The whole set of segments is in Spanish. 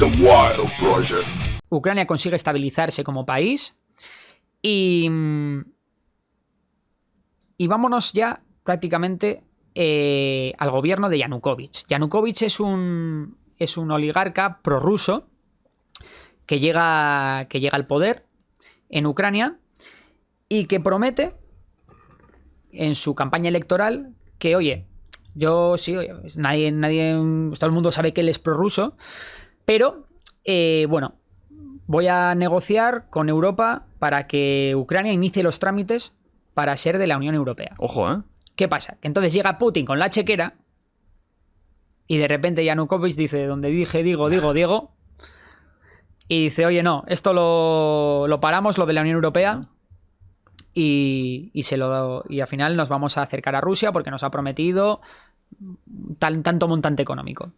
The Wild Project. Ucrania consigue estabilizarse como país y vámonos ya prácticamente al gobierno de Yanukovych. Yanukovych es un oligarca prorruso que llega al poder en Ucrania y que promete en su campaña electoral que, oye, yo sí, nadie, todo el mundo sabe que él es prorruso, pero bueno, voy a negociar con Europa para que Ucrania inicie los trámites para ser de la Unión Europea. Ojo, ¿eh? ¿Qué pasa? Que entonces llega Putin con la chequera y de repente Yanukovych dice, donde dije, digo, y dice, oye, no, esto lo paramos, lo de la Unión Europea, y al final nos vamos a acercar a Rusia porque nos ha prometido tanto montante económico.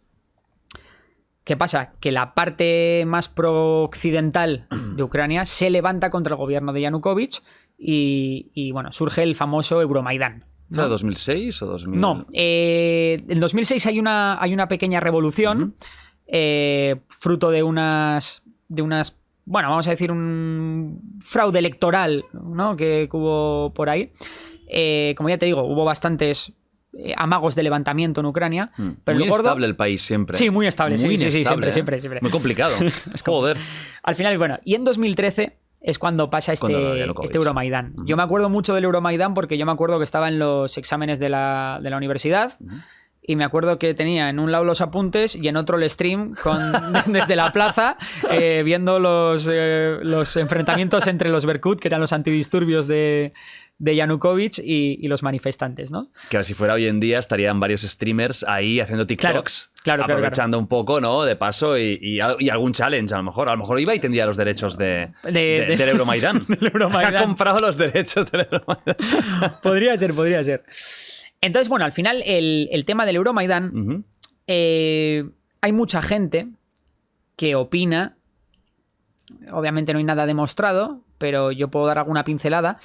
¿Qué pasa? Que la parte más pro-occidental de Ucrania se levanta contra el gobierno de Yanukovych y bueno, surge el famoso Euromaidán, ¿no? ¿Era 2006 o 2000? No, en 2006 hay una pequeña revolución, fruto de unas, bueno, vamos a decir un fraude electoral, ¿no? que hubo por ahí. Como ya te digo, hubo bastantes amagos de levantamiento en Ucrania. Pero muy el gordo, estable el país siempre. Sí, muy estable. Muy Sí, inestable, siempre. Muy complicado. Joder. Al final, bueno, y en 2013 es cuando pasa este Euromaidán. Yo me acuerdo mucho del Euromaidán porque yo me acuerdo que estaba en los exámenes de la universidad. Y me acuerdo que tenía en un lado los apuntes y en otro el stream desde la plaza, viendo los enfrentamientos entre los Berkut, que eran los antidisturbios de Yanukovych, y los manifestantes, ¿no? Que si fuera hoy en día estarían varios streamers ahí haciendo TikToks, claro, aprovechando un poco, ¿no? De paso y algún challenge a lo mejor. A lo mejor iba y tendría los derechos del Euromaidán. Ha comprado los derechos del Euromaidán. Podría ser. Entonces, bueno, al final el tema del Euromaidán, hay mucha gente que opina, obviamente no hay nada demostrado, pero yo puedo dar alguna pincelada,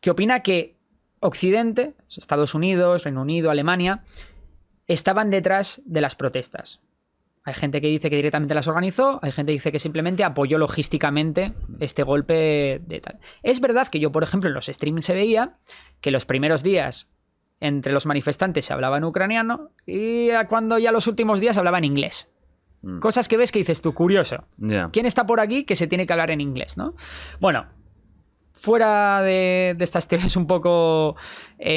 que opina que Occidente, Estados Unidos, Reino Unido, Alemania, estaban detrás de las protestas. Hay gente que dice que directamente las organizó, hay gente que dice que simplemente apoyó logísticamente este golpe de tal. Es verdad que yo, por ejemplo, en los streams se veía que los primeros días entre los manifestantes se hablaba en ucraniano y cuando ya los últimos días se hablaba en inglés. Cosas que ves que dices tú, curioso. Yeah. ¿Quién está por aquí que se tiene que hablar en inglés, no? Bueno, fuera de estas teorías un poco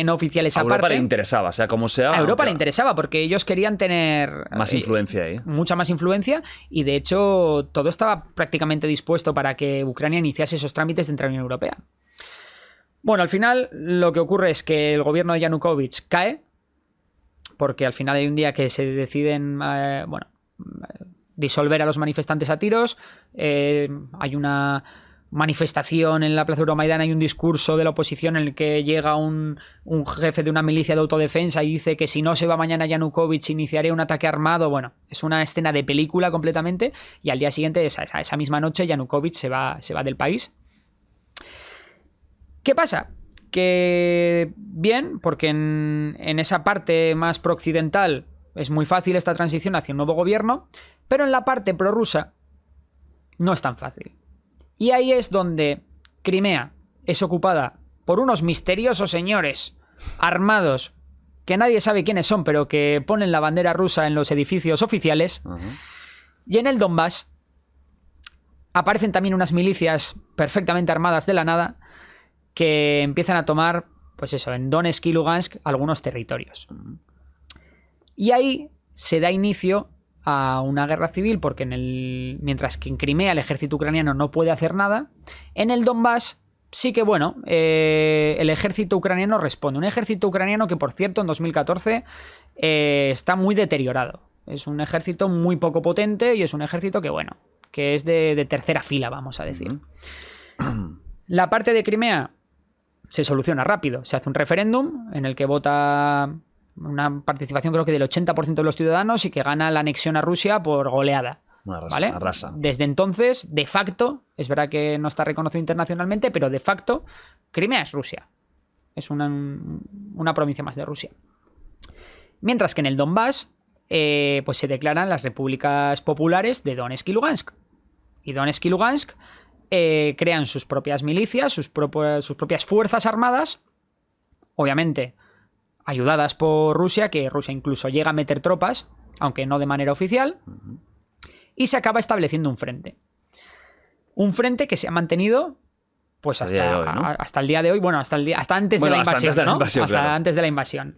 no oficiales aparte... A Europa le interesaba, sea como sea... A Europa le interesaba porque ellos querían tener... Más influencia ahí. Mucha más influencia y de hecho todo estaba prácticamente dispuesto para que Ucrania iniciase esos trámites de entrar en la Unión Europea. Bueno, al final lo que ocurre es que el gobierno de Yanukovych cae, porque al final hay un día que se deciden disolver a los manifestantes a tiros, hay una manifestación en la Plaza Euromaidán, hay un discurso de la oposición en el que llega un jefe de una milicia de autodefensa y dice que si no se va mañana Yanukovych iniciaré un ataque armado. Bueno, es una escena de película completamente y al día siguiente, esa misma noche, Yanukovych se va del país. ¿Qué pasa? Que bien, porque en esa parte más prooccidental es muy fácil esta transición hacia un nuevo gobierno, pero en la parte prorrusa no es tan fácil. Y ahí es donde Crimea es ocupada por unos misteriosos señores armados que nadie sabe quiénes son, pero que ponen la bandera rusa en los edificios oficiales. Y en el Donbass aparecen también unas milicias perfectamente armadas de la nada que empiezan a tomar, pues eso, en Donetsk y Lugansk algunos territorios. Y ahí se da inicio a una guerra civil porque mientras que en Crimea el ejército ucraniano no puede hacer nada, en el Donbass sí que, bueno, el ejército ucraniano responde. Un ejército ucraniano que, por cierto, en 2014 está muy deteriorado. Es un ejército muy poco potente y es un ejército que, bueno, que es de tercera fila, vamos a decir. La parte de Crimea se soluciona rápido. Se hace un referéndum en el que vota una participación creo que del 80% de los ciudadanos y que gana la anexión a Rusia por goleada. ¿Vale? Arrasa. Desde entonces, de facto, es verdad que no está reconocido internacionalmente, pero de facto, Crimea es Rusia. Es una provincia más de Rusia. Mientras que en el Donbass, pues se declaran las repúblicas populares de Donetsk y Lugansk. Y Donetsk y Lugansk crean sus propias milicias, sus propias fuerzas armadas, obviamente ayudadas por Rusia, que Rusia incluso llega a meter tropas, aunque no de manera oficial, y se acaba estableciendo un frente. Un frente que se ha mantenido pues hasta el día de hoy, ¿no? hasta el día, hasta antes de la invasión, ¿no? Hasta antes de la invasión.